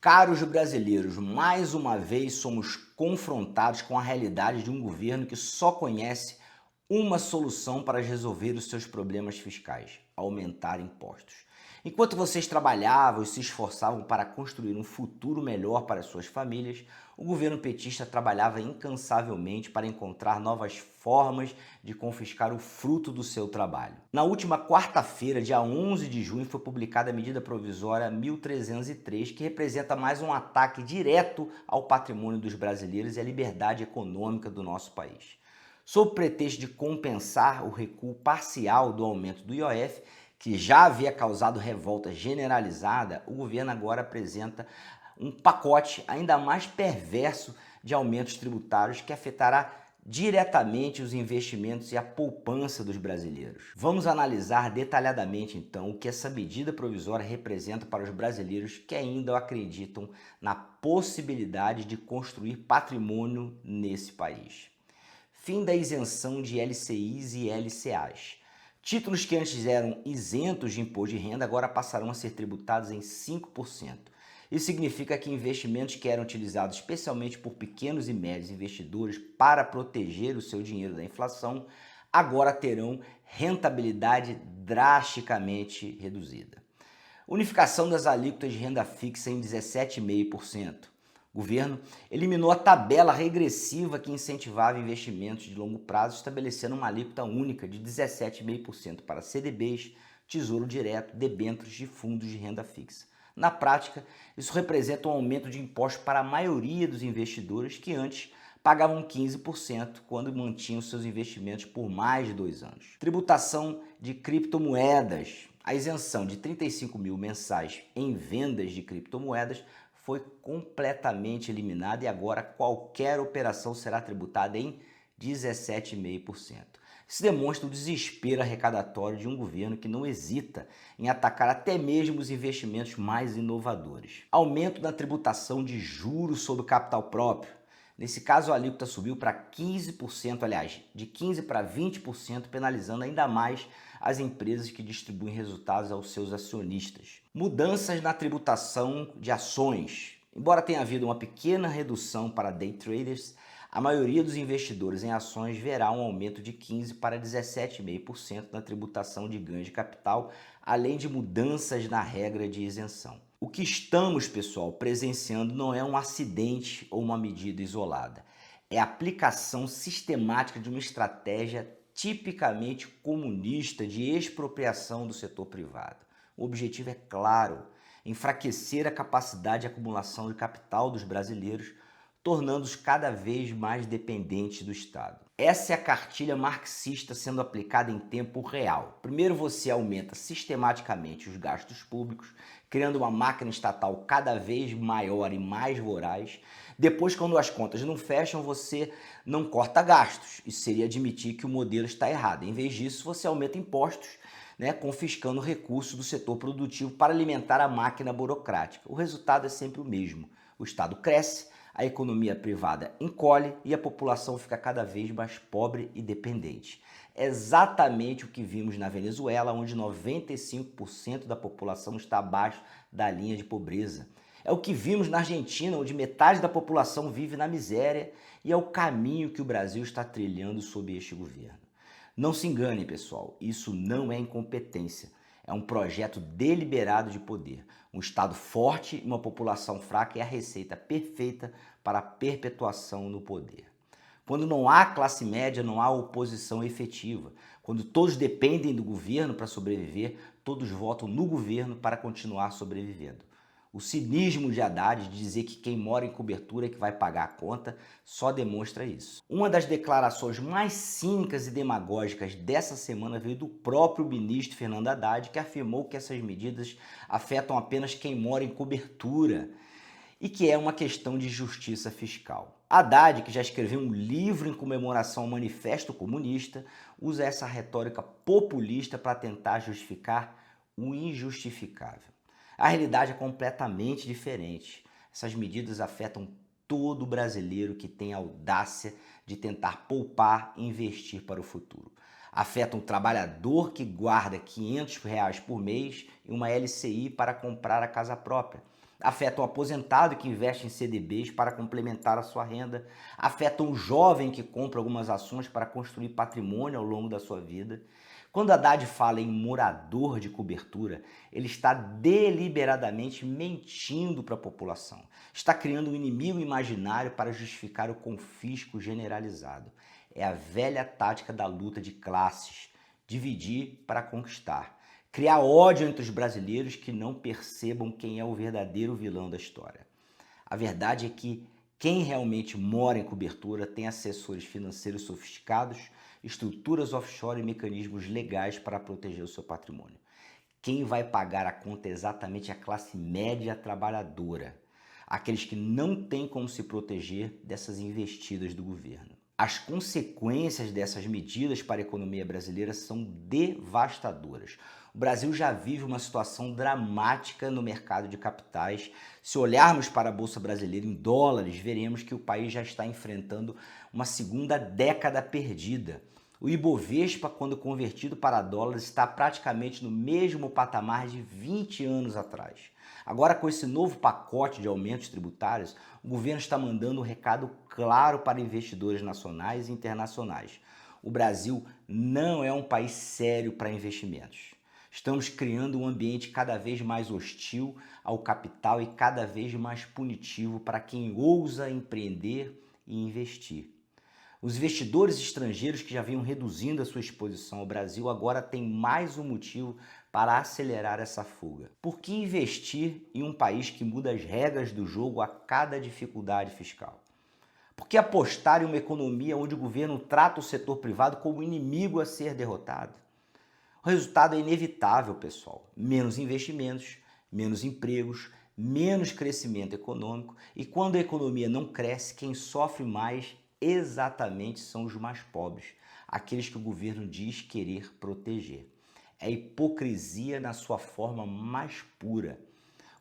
Caros brasileiros, mais uma vez somos confrontados com a realidade de um governo que só conhece uma solução para resolver os seus problemas fiscais: aumentar impostos. Enquanto vocês trabalhavam e se esforçavam para construir um futuro melhor para suas famílias, o governo petista trabalhava incansavelmente para encontrar novas formas de confiscar o fruto do seu trabalho. Na última quarta-feira, dia 11 de junho, foi publicada a medida provisória 1303, que representa mais um ataque direto ao patrimônio dos brasileiros e à liberdade econômica do nosso país. Sob pretexto de compensar o recuo parcial do aumento do IOF, que já havia causado revolta generalizada, o governo agora apresenta um pacote ainda mais perverso de aumentos tributários que afetará diretamente os investimentos e a poupança dos brasileiros. Vamos analisar detalhadamente então o que essa medida provisória representa para os brasileiros que ainda acreditam na possibilidade de construir patrimônio nesse país. Fim da isenção de LCIs e LCAs. Títulos que antes eram isentos de imposto de renda agora passarão a ser tributados em 5%. Isso significa que investimentos que eram utilizados especialmente por pequenos e médios investidores para proteger o seu dinheiro da inflação, agora terão rentabilidade drasticamente reduzida. Unificação das alíquotas de renda fixa em 17,5%. O governo eliminou a tabela regressiva que incentivava investimentos de longo prazo, estabelecendo uma alíquota única de 17,5% para CDBs, Tesouro Direto, debêntures de fundos de renda fixa. Na prática, isso representa um aumento de impostos para a maioria dos investidores que antes pagavam 15% quando mantinham seus investimentos por mais de 2 anos. Tributação de criptomoedas. A isenção de 35 mil mensais em vendas de criptomoedas foi completamente eliminada e agora qualquer operação será tributada em 17,5%. Isso demonstra o desespero arrecadatório de um governo que não hesita em atacar até mesmo os investimentos mais inovadores. Aumento da tributação de juros sobre o capital próprio. Nesse caso, a alíquota subiu para 15%, aliás, de 15% para 20%, penalizando ainda mais as empresas que distribuem resultados aos seus acionistas. Mudanças na tributação de ações. Embora tenha havido uma pequena redução para day traders, a maioria dos investidores em ações verá um aumento de 15% para 17,5% na tributação de ganhos de capital, além de mudanças na regra de isenção. O que estamos, pessoal, presenciando não é um acidente ou uma medida isolada. É a aplicação sistemática de uma estratégia tipicamente comunista de expropriação do setor privado. O objetivo é claro: enfraquecer a capacidade de acumulação de capital dos brasileiros, tornando-os cada vez mais dependentes do Estado. Essa é a cartilha marxista sendo aplicada em tempo real. Primeiro você aumenta sistematicamente os gastos públicos, criando uma máquina estatal cada vez maior e mais voraz. Depois, quando as contas não fecham, você não corta gastos. Isso seria admitir que o modelo está errado. Em vez disso, você aumenta impostos, confiscando recursos do setor produtivo para alimentar a máquina burocrática. O resultado é sempre o mesmo. O Estado cresce, a economia privada encolhe e a população fica cada vez mais pobre e dependente. É exatamente o que vimos na Venezuela, onde 95% da população está abaixo da linha de pobreza. É o que vimos na Argentina, onde metade da população vive na miséria, e é o caminho que o Brasil está trilhando sob este governo. Não se engane, pessoal, isso não é incompetência. É um projeto deliberado de poder. Um Estado forte e uma população fraca é a receita perfeita para a perpetuação no poder. Quando não há classe média, não há oposição efetiva. Quando todos dependem do governo para sobreviver, todos votam no governo para continuar sobrevivendo. O cinismo de Haddad de dizer que quem mora em cobertura é que vai pagar a conta só demonstra isso. Uma das declarações mais cínicas e demagógicas dessa semana veio do próprio ministro Fernando Haddad, que afirmou que essas medidas afetam apenas quem mora em cobertura e que é uma questão de justiça fiscal. Haddad, que já escreveu um livro em comemoração ao Manifesto Comunista, usa essa retórica populista para tentar justificar o injustificável. A realidade é completamente diferente. Essas medidas afetam todo brasileiro que tem a audácia de tentar poupar e investir para o futuro. Afetam o trabalhador que guarda R$ 500 por mês e uma LCI para comprar a casa própria. afetam o aposentado que investe em CDBs para complementar a sua renda, afetam o jovem que compra algumas ações para construir patrimônio ao longo da sua vida. Quando Haddad fala em morador de cobertura, ele está deliberadamente mentindo para a população. Está criando um inimigo imaginário para justificar o confisco generalizado. É a velha tática da luta de classes: dividir para conquistar. Criar ódio entre os brasileiros que não percebam quem é o verdadeiro vilão da história. A verdade é que quem realmente mora em cobertura tem assessores financeiros sofisticados, estruturas offshore e mecanismos legais para proteger o seu patrimônio. Quem vai pagar a conta é exatamente a classe média trabalhadora, aqueles que não têm como se proteger dessas investidas do governo. As consequências dessas medidas para a economia brasileira são devastadoras. O Brasil já vive uma situação dramática no mercado de capitais. Se olharmos para a Bolsa Brasileira em dólares, veremos que o país já está enfrentando uma segunda década perdida. O Ibovespa, quando convertido para dólares, está praticamente no mesmo patamar de 20 anos atrás. Agora, com esse novo pacote de aumentos tributários, o governo está mandando um recado claro para investidores nacionais e internacionais. O Brasil não é um país sério para investimentos. Estamos criando um ambiente cada vez mais hostil ao capital e cada vez mais punitivo para quem ousa empreender e investir. Os investidores estrangeiros que já vinham reduzindo a sua exposição ao Brasil agora têm mais um motivo para acelerar essa fuga. Por que investir em um país que muda as regras do jogo a cada dificuldade fiscal? Por que apostar em uma economia onde o governo trata o setor privado como inimigo a ser derrotado? O resultado é inevitável, pessoal. Menos investimentos, menos empregos, menos crescimento econômico. E quando a economia não cresce, quem sofre mais exatamente são os mais pobres, aqueles que o governo diz querer proteger. É hipocrisia na sua forma mais pura.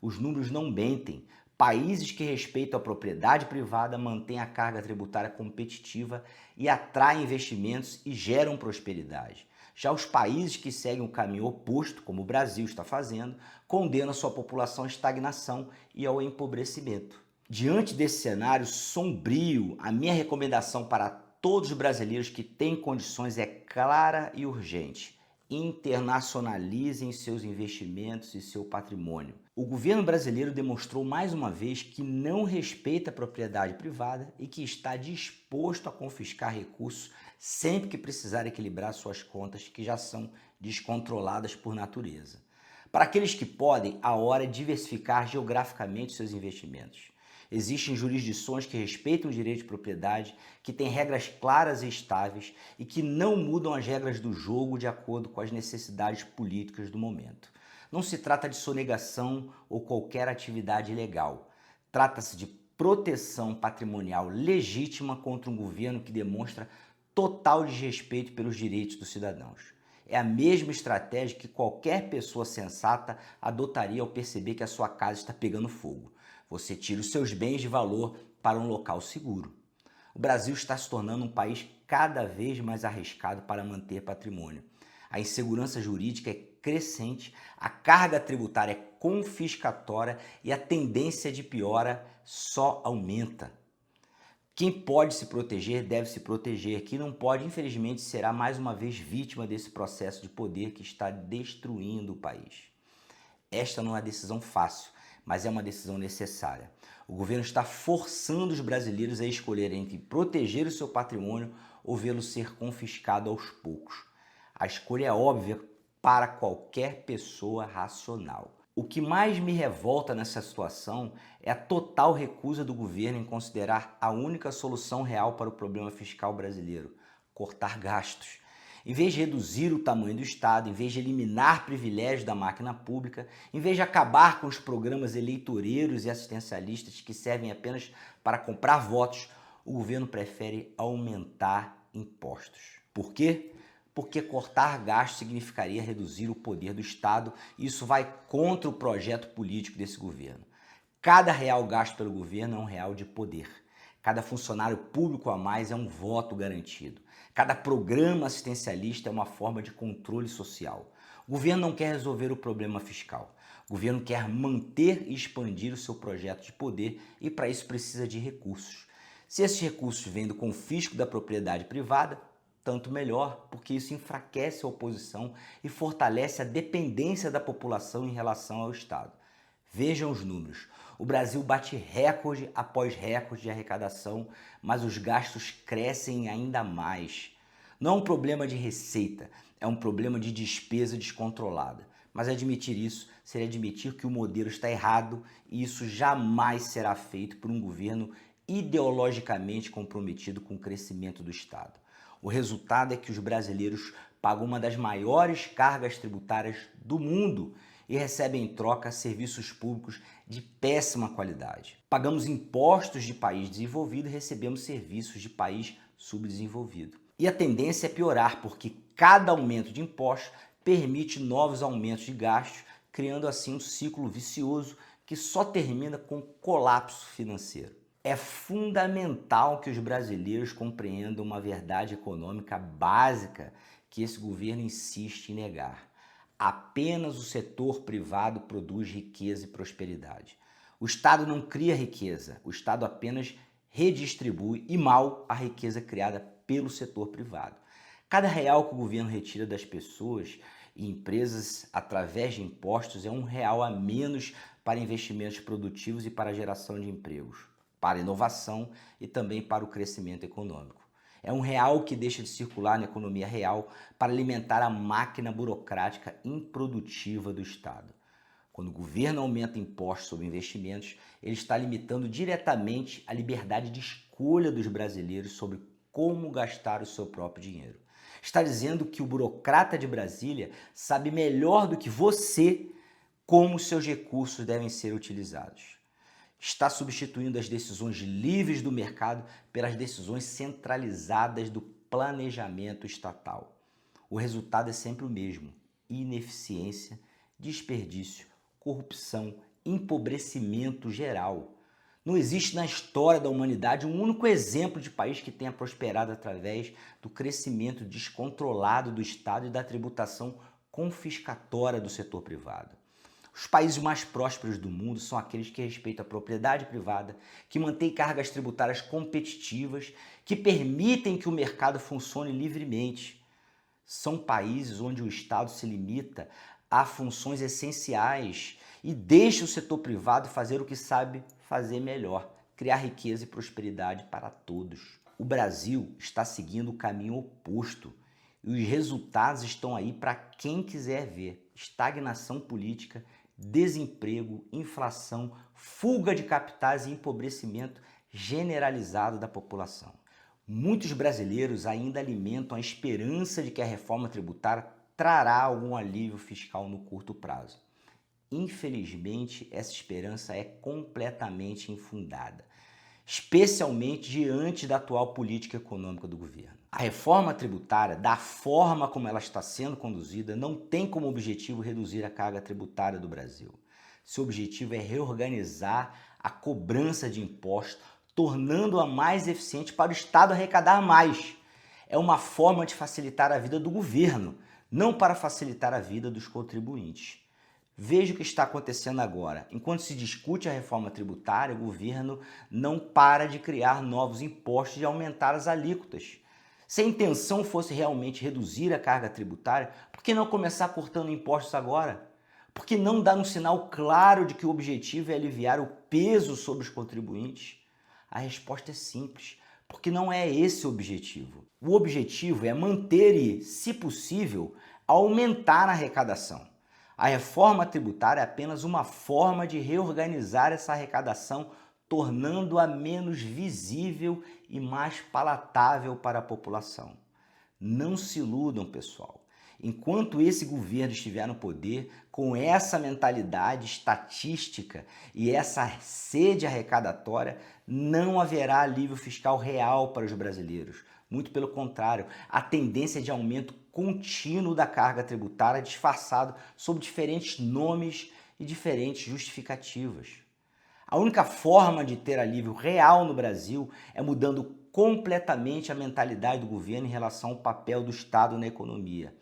Os números não mentem. Países que respeitam a propriedade privada mantêm a carga tributária competitiva e atraem investimentos e geram prosperidade. Já os países que seguem o caminho oposto, como o Brasil está fazendo, condenam sua população à estagnação e ao empobrecimento. Diante desse cenário sombrio, a minha recomendação para todos os brasileiros que têm condições é clara e urgente: internacionalizem seus investimentos e seu patrimônio. O governo brasileiro demonstrou mais uma vez que não respeita a propriedade privada e que está disposto a confiscar recursos sempre que precisar equilibrar suas contas, que já são descontroladas por natureza. Para aqueles que podem, a hora é diversificar geograficamente seus investimentos. Existem jurisdições que respeitam o direito de propriedade, que têm regras claras e estáveis e que não mudam as regras do jogo de acordo com as necessidades políticas do momento. Não se trata de sonegação ou qualquer atividade ilegal. Trata-se de proteção patrimonial legítima contra um governo que demonstra total desrespeito pelos direitos dos cidadãos. É a mesma estratégia que qualquer pessoa sensata adotaria ao perceber que a sua casa está pegando fogo. Você tira os seus bens de valor para um local seguro. O Brasil está se tornando um país cada vez mais arriscado para manter patrimônio. A insegurança jurídica é crescente, a carga tributária é confiscatória e a tendência de piora só aumenta. Quem pode se proteger deve se proteger. Quem não pode, infelizmente, será mais uma vez vítima desse processo de poder que está destruindo o país. Esta não é uma decisão fácil, mas é uma decisão necessária. O governo está forçando os brasileiros a escolher entre proteger o seu patrimônio ou vê-lo ser confiscado aos poucos. A escolha é óbvia para qualquer pessoa racional. O que mais me revolta nessa situação é a total recusa do governo em considerar a única solução real para o problema fiscal brasileiro: cortar gastos. Em vez de reduzir o tamanho do Estado, em vez de eliminar privilégios da máquina pública, em vez de acabar com os programas eleitoreiros e assistencialistas que servem apenas para comprar votos, o governo prefere aumentar impostos. Por quê? Porque cortar gastos significaria reduzir o poder do Estado e isso vai contra o projeto político desse governo. Cada real gasto pelo governo é um real de poder. Cada funcionário público a mais é um voto garantido. Cada programa assistencialista é uma forma de controle social. O governo não quer resolver o problema fiscal. O governo quer manter e expandir o seu projeto de poder e para isso precisa de recursos. Se esses recursos vêm do confisco da propriedade privada, tanto melhor, porque isso enfraquece a oposição e fortalece a dependência da população em relação ao Estado. Vejam os números. O Brasil bate recorde após recorde de arrecadação, mas os gastos crescem ainda mais. Não é um problema de receita, é um problema de despesa descontrolada. Mas admitir isso seria admitir que o modelo está errado e isso jamais será feito por um governo ideologicamente comprometido com o crescimento do Estado. O resultado é que os brasileiros pagam uma das maiores cargas tributárias do mundo e recebem em troca serviços públicos de péssima qualidade. Pagamos impostos de país desenvolvido e recebemos serviços de país subdesenvolvido. E a tendência é piorar, porque cada aumento de impostos permite novos aumentos de gastos, criando assim um ciclo vicioso que só termina com colapso financeiro. É fundamental que os brasileiros compreendam uma verdade econômica básica que esse governo insiste em negar. Apenas o setor privado produz riqueza e prosperidade. O Estado não cria riqueza, o Estado apenas redistribui e mal a riqueza criada pelo setor privado. Cada real que o governo retira das pessoas e empresas através de impostos é R$1 a menos para investimentos produtivos e para a geração de empregos, para a inovação e também para o crescimento econômico. É R$1 que deixa de circular na economia real para alimentar a máquina burocrática improdutiva do Estado. Quando o governo aumenta impostos sobre investimentos, ele está limitando diretamente a liberdade de escolha dos brasileiros sobre como gastar o seu próprio dinheiro. Está dizendo que o burocrata de Brasília sabe melhor do que você como seus recursos devem ser utilizados. Está substituindo as decisões livres do mercado pelas decisões centralizadas do planejamento estatal. O resultado é sempre o mesmo: ineficiência, desperdício, corrupção, empobrecimento geral. Não existe na história da humanidade um único exemplo de país que tenha prosperado através do crescimento descontrolado do Estado e da tributação confiscatória do setor privado. Os países mais prósperos do mundo são aqueles que respeitam a propriedade privada, que mantêm cargas tributárias competitivas, que permitem que o mercado funcione livremente. São países onde o Estado se limita a funções essenciais e deixa o setor privado fazer o que sabe fazer melhor, criar riqueza e prosperidade para todos. O Brasil está seguindo o caminho oposto e os resultados estão aí para quem quiser ver: estagnação política, desemprego, inflação, fuga de capitais e empobrecimento generalizado da população. Muitos brasileiros ainda alimentam a esperança de que a reforma tributária trará algum alívio fiscal no curto prazo. Infelizmente, essa esperança é completamente infundada, especialmente diante da atual política econômica do governo. A reforma tributária, da forma como ela está sendo conduzida, não tem como objetivo reduzir a carga tributária do Brasil. Seu objetivo é reorganizar a cobrança de impostos, tornando-a mais eficiente para o Estado arrecadar mais. É uma forma de facilitar a vida do governo, não para facilitar a vida dos contribuintes. Veja o que está acontecendo agora. Enquanto se discute a reforma tributária, o governo não para de criar novos impostos e aumentar as alíquotas. Se a intenção fosse realmente reduzir a carga tributária, por que não começar cortando impostos agora? Por que não dar um sinal claro de que o objetivo é aliviar o peso sobre os contribuintes? A resposta é simples: porque não é esse o objetivo. O objetivo é manter e, se possível, aumentar a arrecadação. A reforma tributária é apenas uma forma de reorganizar essa arrecadação, tornando-a menos visível e mais palatável para a população. Não se iludam, pessoal. Enquanto esse governo estiver no poder, com essa mentalidade estatística e essa sede arrecadatória, não haverá alívio fiscal real para os brasileiros. Muito pelo contrário, a tendência é de aumento contínuo da carga tributária disfarçado sob diferentes nomes e diferentes justificativas. A única forma de ter alívio real no Brasil é mudando completamente a mentalidade do governo em relação ao papel do Estado na economia.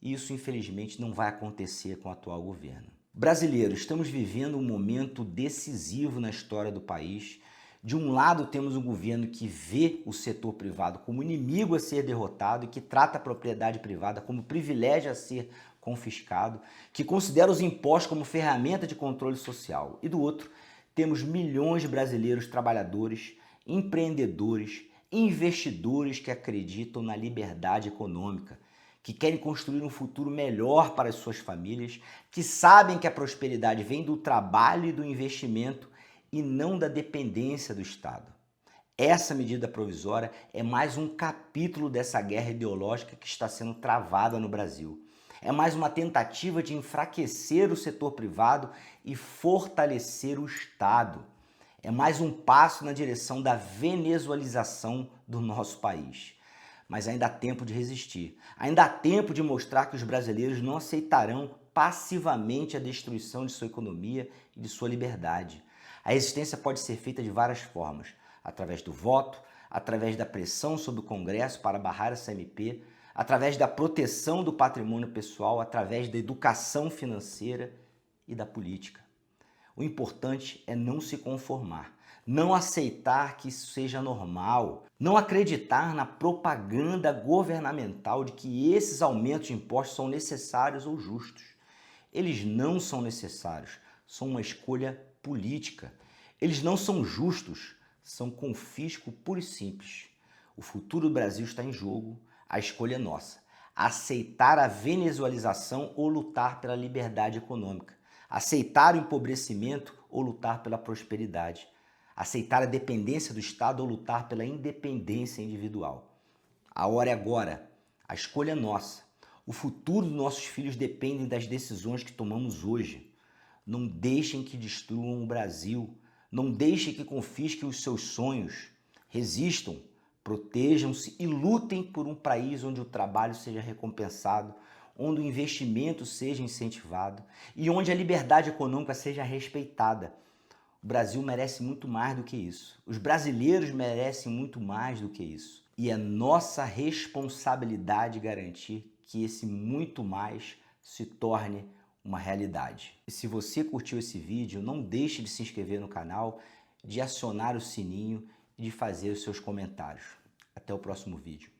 Isso, infelizmente, não vai acontecer com o atual governo. Brasileiros, estamos vivendo um momento decisivo na história do país. De um lado, temos um governo que vê o setor privado como inimigo a ser derrotado e que trata a propriedade privada como privilégio a ser confiscado, que considera os impostos como ferramenta de controle social. E do outro, temos milhões de brasileiros trabalhadores, empreendedores, investidores que acreditam na liberdade econômica, que querem construir um futuro melhor para as suas famílias, que sabem que a prosperidade vem do trabalho e do investimento e não da dependência do Estado. Essa medida provisória é mais um capítulo dessa guerra ideológica que está sendo travada no Brasil. É mais uma tentativa de enfraquecer o setor privado e fortalecer o Estado. É mais um passo na direção da venezuelização do nosso país. Mas ainda há tempo de resistir. Ainda há tempo de mostrar que os brasileiros não aceitarão passivamente a destruição de sua economia e de sua liberdade. A resistência pode ser feita de várias formas, através do voto, através da pressão sobre o Congresso para barrar essa MP, através da proteção do patrimônio pessoal, através da educação financeira e da política. O importante é não se conformar, não aceitar que isso seja normal, não acreditar na propaganda governamental de que esses aumentos de impostos são necessários ou justos. Eles não são necessários, são uma escolha política. Eles não são justos, são confisco puro e simples. O futuro do Brasil está em jogo, a escolha é nossa. Aceitar a venezuelização ou lutar pela liberdade econômica. Aceitar o empobrecimento ou lutar pela prosperidade. Aceitar a dependência do Estado ou lutar pela independência individual. A hora é agora. A escolha é nossa. O futuro dos nossos filhos depende das decisões que tomamos hoje. Não deixem que destruam o Brasil. Não deixem que confisquem os seus sonhos. Resistam, protejam-se e lutem por um país onde o trabalho seja recompensado, onde o investimento seja incentivado e onde a liberdade econômica seja respeitada. O Brasil merece muito mais do que isso. Os brasileiros merecem muito mais do que isso. E é nossa responsabilidade garantir que esse muito mais se torne uma realidade. E se você curtiu esse vídeo, não deixe de se inscrever no canal, de acionar o sininho e de fazer os seus comentários. Até o próximo vídeo.